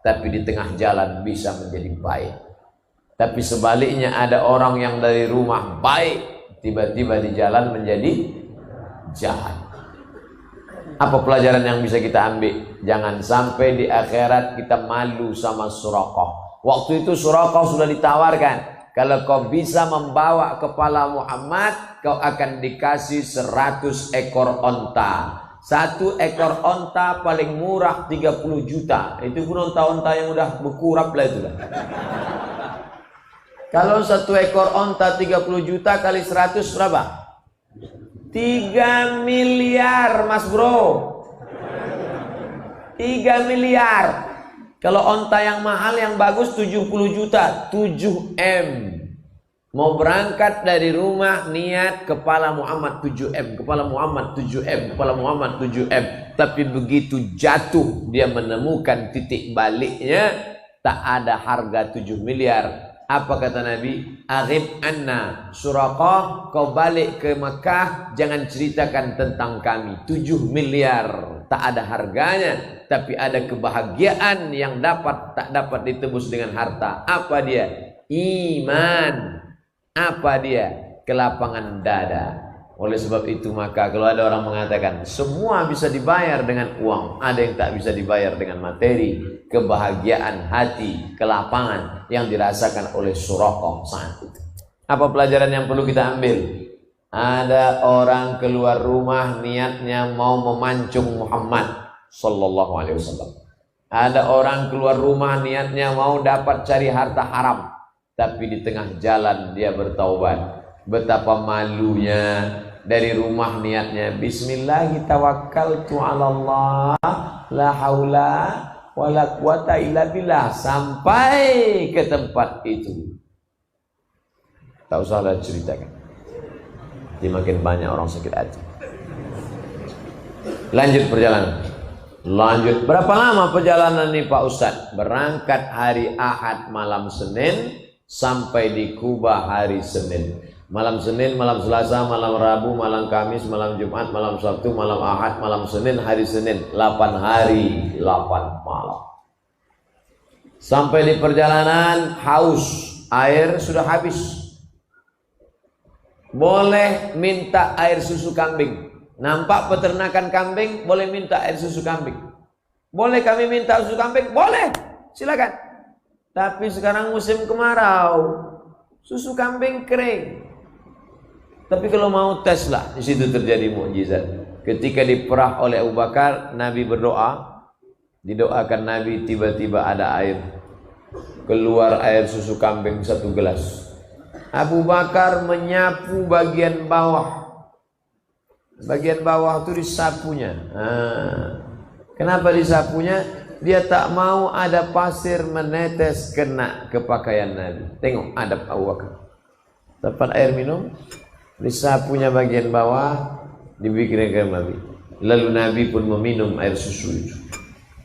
Speaker 1: tapi di tengah jalan bisa menjadi baik. Tapi sebaliknya ada orang yang dari rumah baik, tiba-tiba di jalan menjadi jahat. Apa pelajaran yang bisa kita ambil? Jangan sampai di akhirat kita malu sama Suraqah. Waktu itu Suraqah sudah ditawarkan, kalau kau bisa membawa kepala Muhammad, kau akan dikasih 100 ekor onta. 1 ekor onta paling murah 30 juta. Itu pun onta-onta yang udah berkurap lah itu lah. Kalau 1 ekor onta 30 juta kali 100 berapa? 3 miliar mas bro. 3 miliar. Kalau onta yang mahal yang bagus 70 juta, 7M. Mau berangkat dari rumah niat kepala Muhammad 7M, kepala Muhammad 7M, kepala Muhammad 7M. Tapi begitu jatuh dia menemukan titik baliknya, tak ada harga 7 miliar. Apa kata Nabi? Aghib anna Suraqah, kau balik ke Mekah, jangan ceritakan tentang kami. 7 miliar tak ada harganya, tapi ada kebahagiaan yang tak dapat ditebus dengan harta. Apa dia? Iman. Apa dia? Kelapangan dada. Oleh sebab itu maka kalau ada orang mengatakan semua bisa dibayar dengan uang, ada yang tak bisa dibayar dengan materi. Kebahagiaan hati, kelapangan yang dirasakan oleh Suraqah saat itu. Apa pelajaran yang perlu kita ambil? Ada orang keluar rumah niatnya mau memancung Muhammad sallallahu alaihi wasallam. Ada orang keluar rumah niatnya mau dapat cari harta haram, tapi di tengah jalan dia bertaubat. Betapa malunya. Dari rumah niatnya bismillahirrahmanirrahim, tawakkaltu 'ala Allah, la haula wala quwata illa billah. Sampai ke tempat itu, tak usahlah ceritakan, jadi makin banyak orang sakit hati. Lanjut perjalanan. Lanjut. Berapa lama perjalanan ini Pak Ustadz? Berangkat hari Ahad malam Senin, sampai di Kuba hari Senin. Malam Senin, malam Selasa, malam Rabu, malam Kamis, malam Jumat, malam Sabtu, malam Ahad, malam Senin, hari Senin. 8 hari, 8 malam. Sampai di perjalanan haus, air sudah habis. Boleh minta air susu kambing. Nampak peternakan kambing, boleh minta air susu kambing. Boleh kami minta susu kambing? Boleh, silakan. Tapi sekarang musim kemarau, susu kambing kering. Tapi kalau mau tes lah, di situ terjadi mukjizat. Ketika diperah oleh Abu Bakar, Nabi berdoa, didoakan Nabi, tiba-tiba ada air. Keluar air susu kambing 1 gelas. Abu Bakar menyapu bagian bawah. Bagian bawah itu disapunya. Kenapa disapunya? Dia tak mau ada pasir menetes kena ke pakaian Nabi. Tengok adab Abu Bakar. Dapat air minum, disapunya bagian bawah, dibikinkan Nabi. Lalu Nabi pun meminum air susu itu.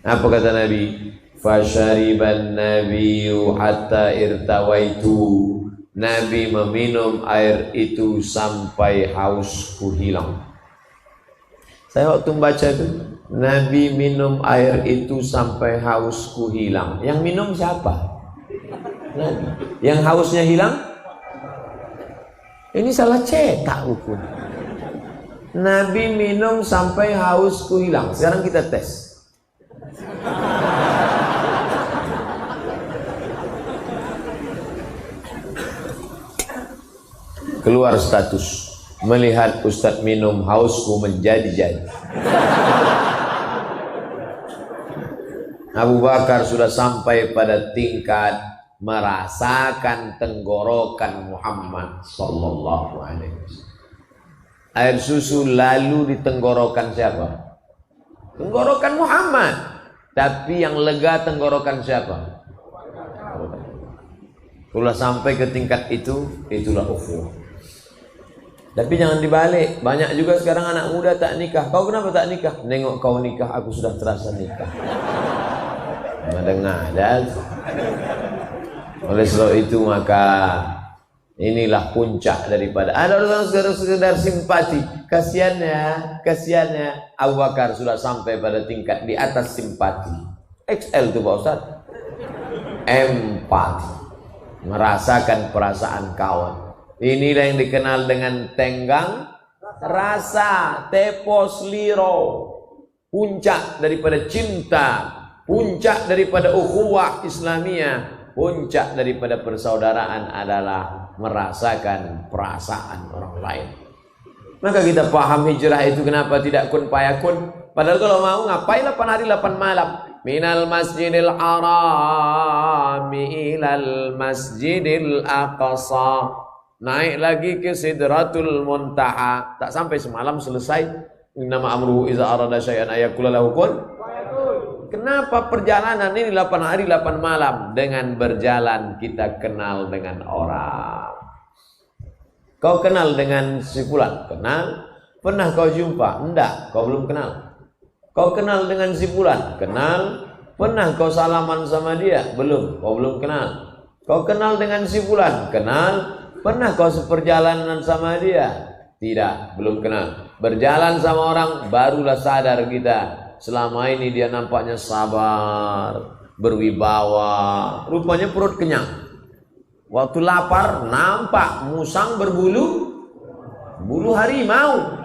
Speaker 1: Apa kata Nabi? Fasyariban nabiyyu hatta irtawaitu. Nabi meminum air itu sampai hausku hilang. Saya waktu membaca itu, Nabi minum air itu sampai hausku hilang. Yang minum siapa? Nabi. Yang hausnya hilang? Ini salah cetak hukum. Nabi minum sampai hausku hilang. Sekarang kita tes. Keluar status, melihat Ustadz minum hausku menjadi-jadi. Abu Bakar sudah sampai pada tingkat merasakan tenggorokan Muhammad sallallahu alaihi wasallam. Air susu lalu di tenggorokan siapa? Tenggorokan Muhammad. Tapi yang lega tenggorokan siapa? Kalau sampai ke tingkat itu, itulah ukhuwah. Tapi jangan dibalik. Banyak juga sekarang anak muda tak nikah. Kau kenapa tak nikah? Nengok kau nikah, aku sudah terasa nikah. Mendengar. Oleh sebab itu maka inilah puncak daripada. Ada orang sekedar simpati. Kasiannya Abu Bakar sudah sampai pada tingkat di atas simpati. XL itu Pak Ustaz. Empati. Merasakan perasaan kawan. Inilah yang dikenal dengan tenggang rasa, tepos liro. Puncak daripada cinta, puncak daripada ukhuwah Islamiyah, puncak daripada persaudaraan adalah merasakan perasaan orang lain. Maka kita paham hijrah itu kenapa tidak kun payakun. Padahal kalau mau ngapain 8 hari 8 malam. Minal masjidil harami ilal masjidil aqsa. Naik lagi ke Sidratul Muntaha. Tak sampai semalam selesai. Innama amruhu iza arada syai'an ayaqula lahu kun. Kenapa perjalanan ini 8 hari 8 malam? Dengan berjalan kita kenal dengan orang. Kau kenal dengan si fulan? Kenal. Pernah kau jumpa? Enggak, kau belum kenal. Kau kenal dengan si fulan? Kenal. Pernah kau salaman sama dia? Belum, kau belum kenal. Kau kenal dengan si fulan? Kenal. Pernah kau seperjalanan sama dia? Tidak, belum kenal. Berjalan sama orang, barulah sadar kita. Selama ini dia nampaknya sabar, berwibawa. Rupanya perut kenyang. Waktu lapar, nampak musang berbulu harimau.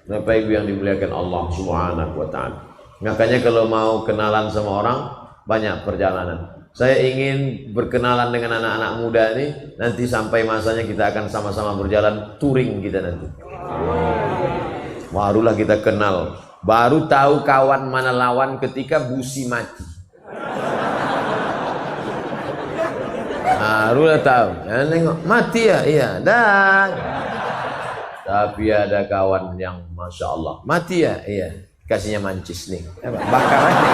Speaker 1: Bapak Ibu yang dimuliakan Allah Subhanahu wa ta'ala. Makanya kalau mau kenalan sama orang, banyak perjalanan. Saya ingin berkenalan dengan anak-anak muda ini. Nanti sampai masanya kita akan sama-sama berjalan touring kita nanti. Barulah kita kenal. Baru tahu kawan mana lawan ketika busi mati. Barulah tahu. Ya, nengok mati ya, iya. Dan tapi ada kawan yang masya Allah mati ya, iya. kasihnya mancis nih, bakar aja.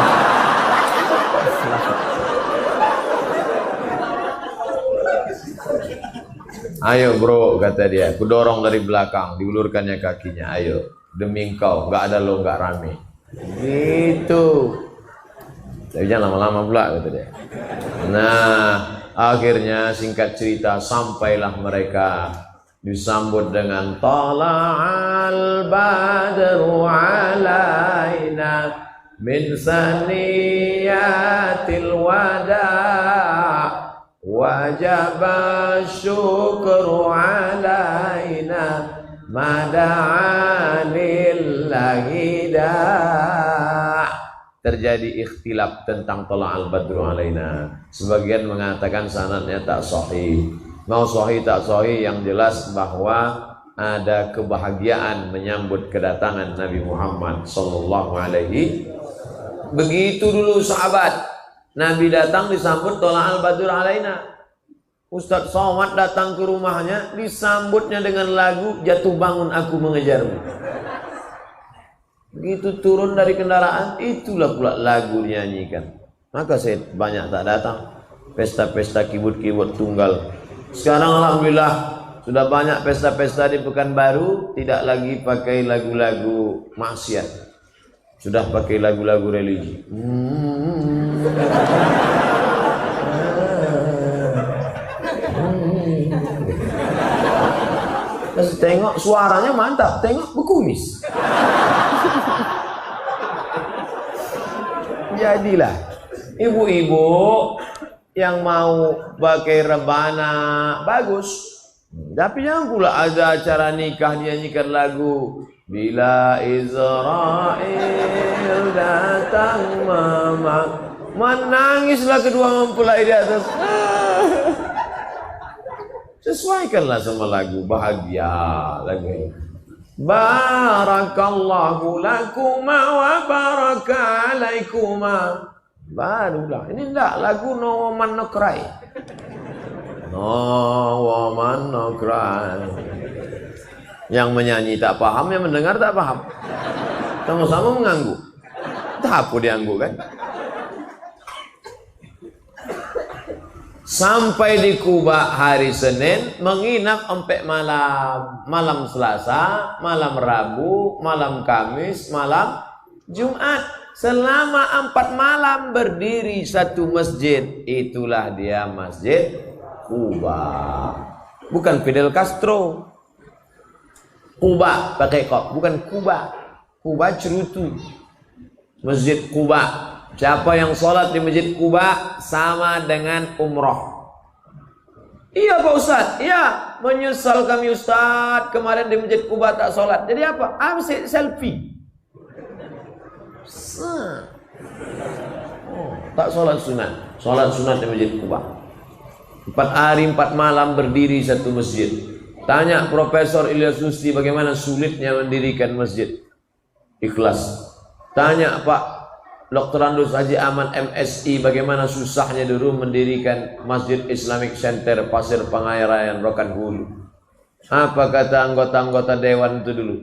Speaker 1: Ayo bro, kata dia, aku dorong dari belakang, diulurkannya kakinya. Ayo, demi engkau, nggak ada lo nggak rame. Gitu. Tapi jangan lama-lama pula, kata dia. Nah, akhirnya singkat cerita sampailah mereka disambut dengan tala'al badru alaina min saniyatil wada' wajaba syukru alaina mada'anillahi da'. Terjadi ikhtilaf tentang tala'al badru alaina. Sebagian mengatakan sanadnya tak sahih. Mau sahih tak sahih, yang jelas bahwa ada kebahagiaan menyambut kedatangan Nabi Muhammad sallallahu alaihi. Begitu dulu sahabat. Nabi datang disambut tala'al badru alaina. Ustadz Somad datang ke rumahnya, disambutnya dengan lagu Jatuh Bangun Aku Mengejarmu. Begitu turun dari kendaraan, itulah pula lagu dinyanyikan. Maka saya banyak tak datang pesta-pesta kibut-kibut tunggal. Sekarang alhamdulillah sudah banyak pesta-pesta di Pekanbaru, tidak lagi pakai lagu-lagu maksiat, sudah pakai lagu-lagu religi. Terus tengok suaranya mantap, tengok berkumis. Jadilah ibu-ibu yang mau pakai rebana bagus, tapi jangan pula ada acara nikah dinyanyikan lagu Bila Israel datang mama. Menangislah kedua mempelai di atas. Sesuaikanlah sama lagu bahagia, lagu Barakallahu lakuma wa baraka alaikuma. Barulah ini enggak lagu No Woman No Cry. No Woman No Cry. Yang menyanyi tak paham, yang mendengar tak paham. Sama-sama mengangguk. Tak apa diangguk kan? Sampai di Kuba hari Senin, menginap sampai malam Selasa, malam Rabu, malam Kamis, malam Jumat. Selama 4 malam berdiri satu masjid. Itulah dia Masjid Kuba. Bukan Fidel Castro. Kuba pakai kop, bukan Kuba. Kuba cerutu. Masjid Kuba. Siapa yang sholat di Masjid Kuba sama dengan umroh. Iya Pak Ustadz, iya, menyesal kami Ustadz, kemarin di Masjid Kuba tak sholat. Jadi apa? Ambil selfie. Tak sholat sunat. Sholat sunat di Masjid Kuba. 4 hari 4 malam berdiri satu masjid. Tanya Profesor Ilyas Susti bagaimana sulitnya mendirikan masjid. Ikhlas. Tanya Pak Dr. Andus Haji Aman MSI bagaimana susahnya dulu mendirikan Masjid Islamic Center Pasir Pengairan Rokan Hulu. Apa kata anggota-anggota dewan itu dulu?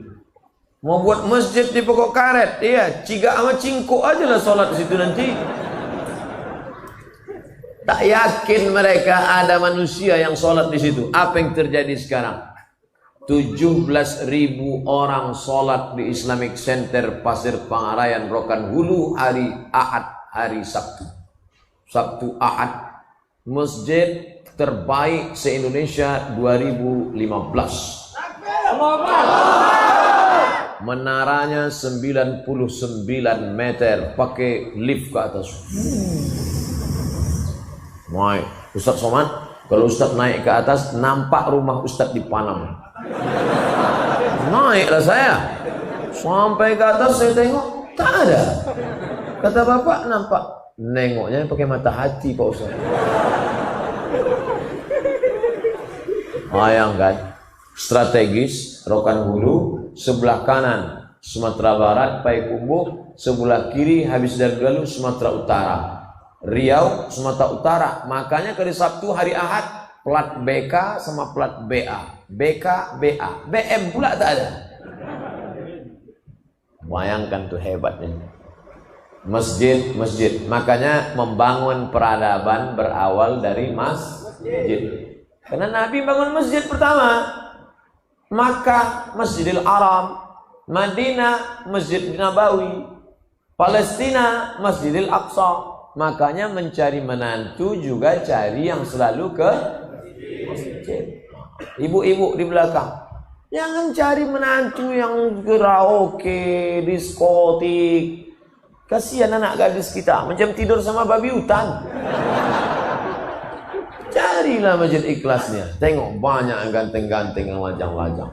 Speaker 1: Mau buat masjid di pokok karet, iya, ciga sama cingkuk aja lah sholat di situ nanti. Tak yakin mereka ada manusia yang sholat di situ. Apa yang terjadi sekarang? 17.000 orang sholat di Islamic Center Pasir Pangarayan Rokan Hulu hari Ahad, hari Sabtu. Sabtu Ahad. Masjid terbaik se-Indonesia 2015. Menaranya 99 meter, pakai lift ke atas. Naik. Ustadz Somad, kalau Ustadz naik ke atas, nampak rumah Ustadz di Panam. Naiklah saya. Sampai ke atas saya tengok, tak ada. Kata bapak, nampak. Nengoknya pakai mata hati Pak Ustadz. Bayangkan, strategis, Rokan Hulu, sebelah kanan Sumatera Barat, Payakumbuh, sebelah kiri Habis Dargaluh, Sumatera Utara. Riau, Sumatera Utara. Makanya hari Sabtu, hari Ahad, plat BK sama plat BA. BK, BA. BM pula tak ada. Bayangkan tuh hebatnya. Masjid. Makanya membangun peradaban berawal dari masjid. Karena Nabi bangun masjid pertama. Makkah, Masjidil Haram. Madinah, Masjid Nabawi. Palestina, Masjidil Aqsa. Makanya mencari menantu juga cari yang selalu ke masjid. Ibu-ibu di belakang, jangan cari menantu yang karaoke, diskotik. Kasihan anak gadis kita, macam tidur sama babi hutan. Carilah masjid ikhlasnya. Tengok banyak yang ganteng-ganteng, yang lajang-lajang.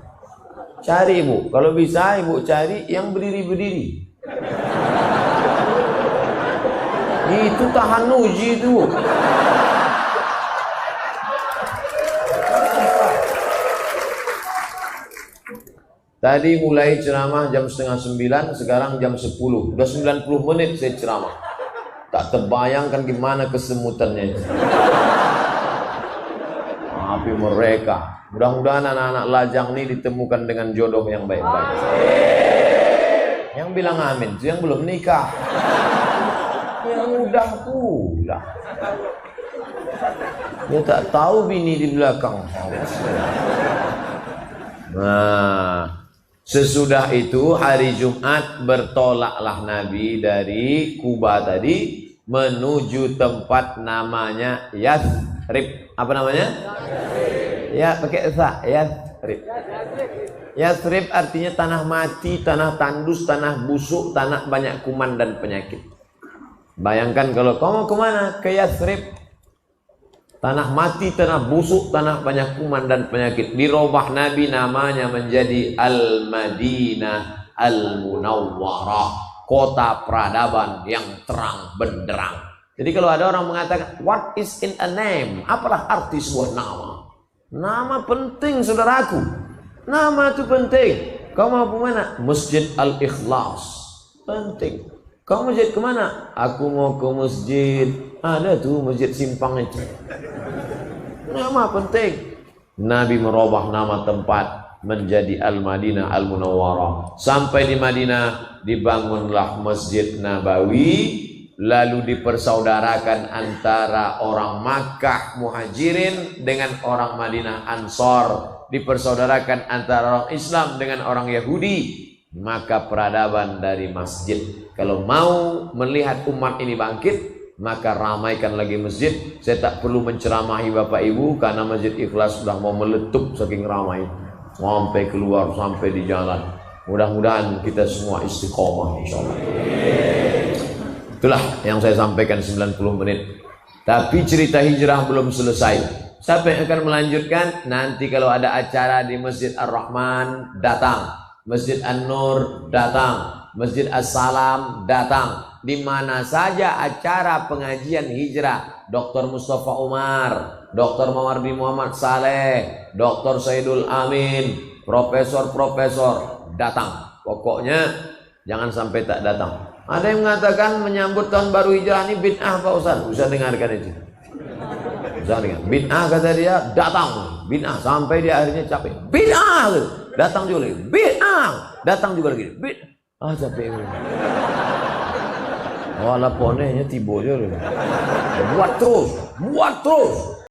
Speaker 1: Cari ibu, kalau bisa ibu cari yang berdiri-berdiri. Itu tahan uji itu. Tadi mulai ceramah jam 8:30, sekarang jam 10. Udah 90 menit saya ceramah. Tak terbayangkan gimana kesemutannya itu. Tapi mereka, mudah-mudahan anak-anak lajang ini ditemukan dengan jodoh yang baik-baik. Yang bilang amin, yang belum nikah. Yang udah pula. Dia tak tahu bini di belakang. Nah, sesudah itu hari Jumat bertolaklah Nabi dari Kuba tadi menuju tempat namanya Yathrib. Apa namanya? Ya, pakai sa, Yathrib. Yathrib artinya tanah mati, tanah tandus, tanah busuk, tanah banyak kuman dan penyakit. Bayangkan kalau kau mau kemana? Ke Yathrib. Tanah mati, tanah busuk, tanah banyak kuman dan penyakit. Dirubah Nabi namanya menjadi Al-Madinah Al-Munawwarah, kota peradaban yang terang benderang. Jadi kalau ada orang mengatakan, what is in a name? Apalah arti sebuah nama? Nama penting, saudaraku. Nama itu penting. Kau mau kemana? Masjid Al-Ikhlas. Penting. Kau masjid kemana? Aku mau ke masjid. Ada tuh masjid Simpang itu. Nama penting. Nabi merubah nama tempat menjadi Al-Madinah Al-Munawwarah. Sampai di Madinah dibangunlah Masjid Nabawi. Lalu dipersaudarakan antara orang Makkah Muhajirin dengan orang Madinah Ansor. Dipersaudarakan antara orang Islam dengan orang Yahudi. Maka peradaban dari masjid. Kalau mau melihat umat ini bangkit, maka ramaikan lagi masjid. Saya tak perlu menceramahi Bapak Ibu karena Masjid Ikhlas sudah mau meletup saking ramai. Sampai keluar, sampai di jalan. Mudah-mudahan kita semua istiqomah insyaallah. Itulah yang saya sampaikan 90 menit. Tapi cerita hijrah belum selesai. Siapa yang akan melanjutkan? Nanti kalau ada acara di Masjid Ar-Rahman, datang. Masjid An-Nur, datang. Masjid As-Salam, datang. Di mana saja acara pengajian hijrah, Dr. Mustafa Umar, Dr. Mawardi Muhammad Saleh, Dr. Saidul Amin, profesor-profesor, datang. Pokoknya jangan sampai tak datang. Ada yang mengatakan menyambut tahun baru hijrah ini bid'ah Pak Ustaz. Bisa dengarkan itu. Bisa dengar. Bid'ah kata dia, datang. Bid'ah sampai dia akhirnya capek. Bid'ah. Datang juga lagi. Bid'ah. Datang juga lagi. Bid'ah. Capek. Wala ponenya tiba je. Buat terus.